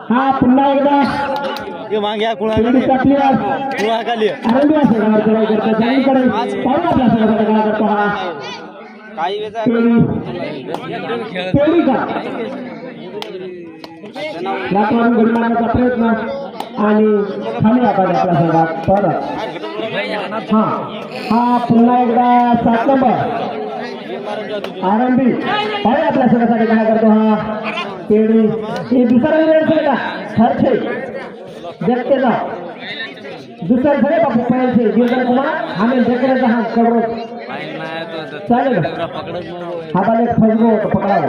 हा पुन्हा एकदा माग्या कुणा खाली घडवण्याचा प्रयत्न आणि खाली आपण आपल्या संघात परत हा पुन्हा एकदा 7 नंबर आरंभी पाय आपल्या संघासाठी काय करतो हा पेडी हे दुसरा वेळ का खर्चे व्यक्तीला दुसरा खरे बापू पाहिजे गिरधर कुमार आम्ही जकड्याचा हा कवरो चालेल हा बाले फसगो तो पकडावा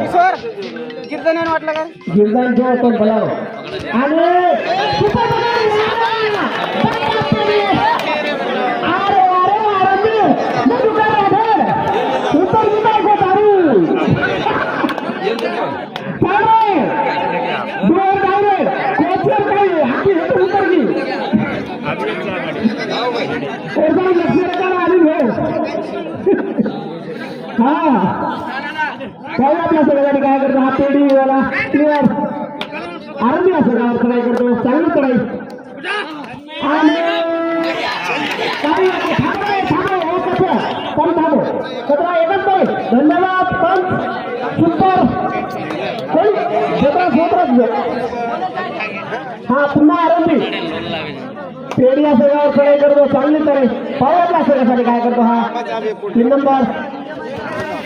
गिरधन वाटलं का गिरधन जो तो बोलावं आणि आपल्या सगळ्यांनी काय करतो हा पेडी वाला क्लिअर आरंभी असं गावात काय करतो चांगली कडाई आणि पण थांबो कचरा एकच नाही धन्यवाद पण सुपर हा पुन्हा आरंभी पेडी असं गावात कडाई करतो चांगली कडाई पावला सगळ्यासाठी काय करतो हा 3 नंबर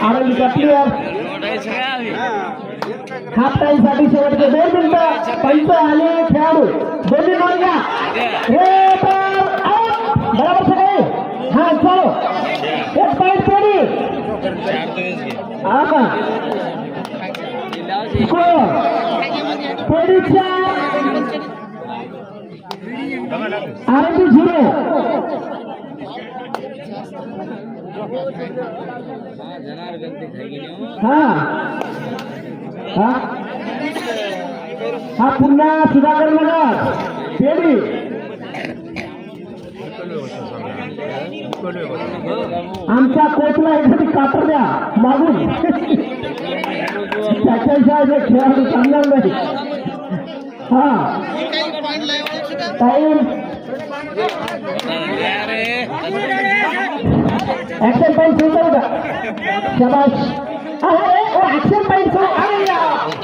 आरंभीचा क्लिअर हाफ टाइम साठी शेवटचे 2 मिनिटं पंच आणि खेळाडू दोन्ही नोंद घ्या बरोबर सगळे हा चलो 1 पॉइंट पेडी पेडीच्या आरंभी 0 हा पुन्हा सुधाकर नगर पेडी आमच्या कोचला एखादी कातर द्या मागून त्याच्याशिवाय जे खेळाडू चांगला नाही हा टाइम ऍक्शन पॉइंट सुरू करू का शाबाश ऍक्शन पॉइंट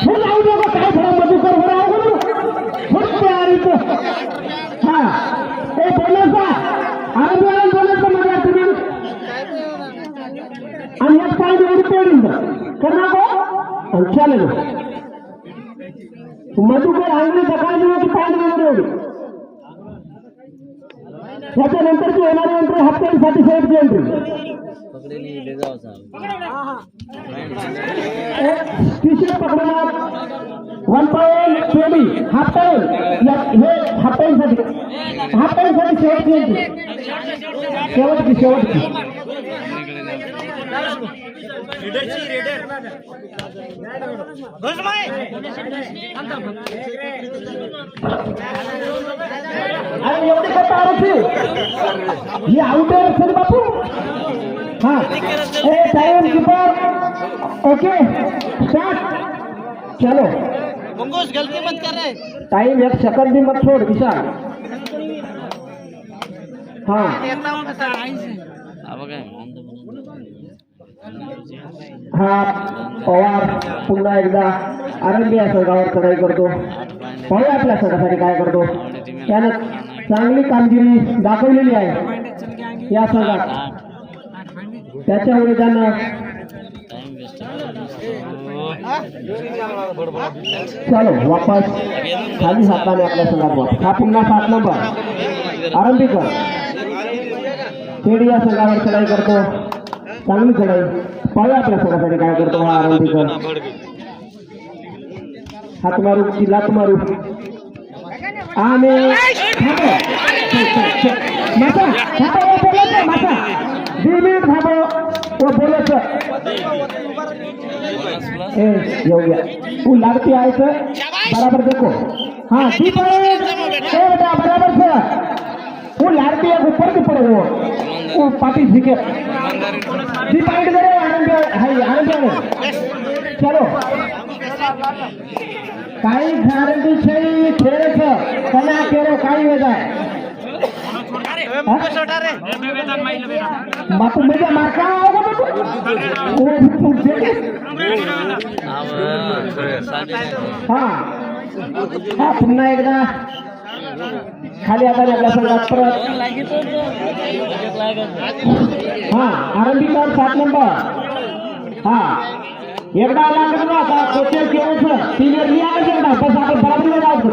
हे लावू दे काय थोडा मधुकर हा हे बोलायचा आनंद बोलायचं माझ्या तुम्ही आणि एक साईड एवढी पेडून करणार को चालेल मधुकर आंगणे सकाळी की पॉइंट एवढी त्याच्यानंतरची येणारी एंट्री हाफटाईमसाठी शेवटची एंट्री टी-शर्ट पकडणार 1 पॉइंट पेडी हाफ टाइम हे हाफ टाइम साठी शेवटची एंट्री शेवटची आणि एवढी कथा आरची ही आउट आहे बापू हाँ टाइम कीपर ओके स्टार्ट चलो मंगोस गलती मत कर रहे टाइम 1 सेकंड भी मत छोड़ विशाल हाँ हा पवार पुन्हा एकदा आरंभी या संघावर चढाई करतो पवार आपल्या संघासाठी काय करतो त्याने चांगली कामगिरी दाखवलेली आहे या संघात त्याच्यामुळे त्यांना चलो वापस खाली हाताने आपल्या संघात वापस हा पुन्हा 7 नंबर आरंभीकर पेडी या संघावर चढाई करतो चांगली चढाई पवार आपल्या संघासाठी काय करतो हा आरंभीकर हात मारू की लात मारू आणि माता 2 मिनिट थांबो वो बोलायचं येऊया तू लागती आहे बराबर देखो हाँ 2 पॉइंट बेटा बराबर से वो लाड़ती है ऊपर के पड़े वो पार्टी सीखे जी पॉइंट करे आनंद चलो काही गॅरंटी छै खेळायचं कला केलो काही वेगळा बापू म्हणजे मार्का हा हा पुन्हा एकदा खाली आधार आपल्या संघात परत हा आरंभीकर 7 नंबर हा एकदा लागत ना आता कोचेस केलं सिनियर मी आहे एकदा बस आपण बराबरीला जायचं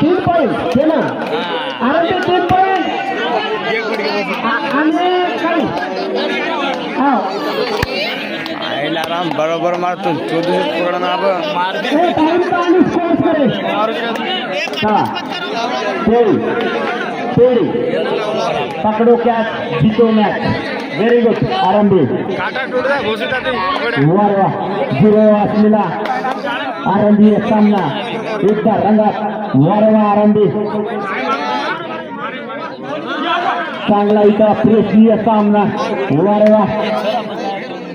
तीन पॉइंट केलं आणि ते 3 पॉइंट आणि काही राम बरोबर मारतो 14 पकडा पकड़ो कैच जीतो मैच व्हेरी गुड आरंभी वाह वाह 0 असलेला आरंभी सामना एकदा रंगात वारवा आरंभी चांगला इथं प्रेषणीय सामना वारवा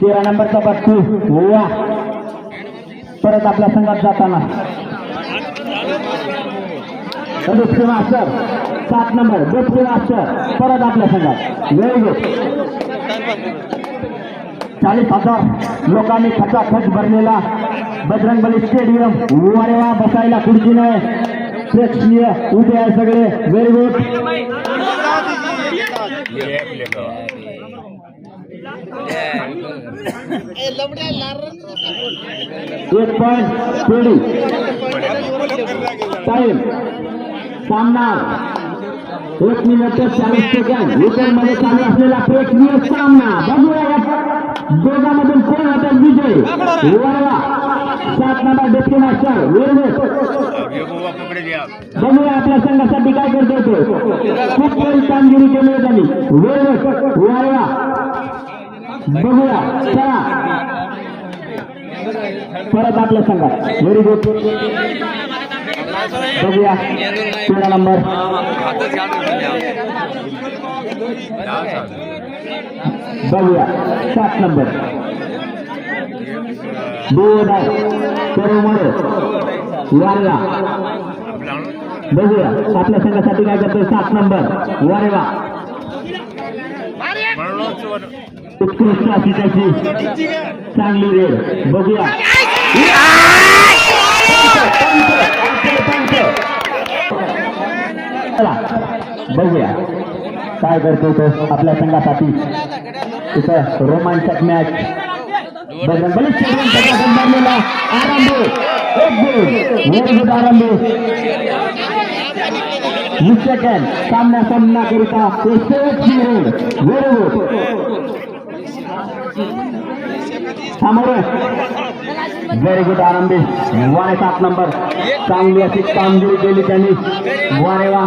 13 नंबरचा बट्टू वा परत आपल्या संघात जाताना दुसरे मास्टर 7 नंबर दुसरे मास्टर परत आपल्या संघात व्हेरी गुड 40,000 लोकांनी खचाखच भरलेला बजरंगबली स्टेडियम वारेवा बसायला खुर्ची नाही प्रेक्षणीय उभे आहे सगळे व्हेरी गुड एक पॉइंट पेडी टाइम सामना 1 मिनिट 40 सेकंद मध्ये चालू असलेला प्रेक्षणीय सामना बघूया दोघांमधून कोण होता विजय वारवा 7 नंबर डेप्टी मास्टर बघूया आपल्या संघासाठी काय करतो तो खूप काही कामगिरी केली आहे त्यांनी वारवा बघूया चला परत आपल्या संघात व्हेरी गुड बघूया 13 नंबर बघूया 7 नंबर वारेवा बघूया आपल्या संघासाठी काय करतोय 7 नंबर वारेवा उत्कृष्ट अशी त्याची चांगली वेळ बघूया बघूया काय करतो तो आपल्या संघासाठी तिथं रोमांचक मॅच बजरंगबली स्टेडियम आरंभ आरंभ 20 सेकंड सामना करिता व्हेरी गुड आरंभी 7 नंबर चांगली अशी कामगिरी केली त्यांनी वारेवा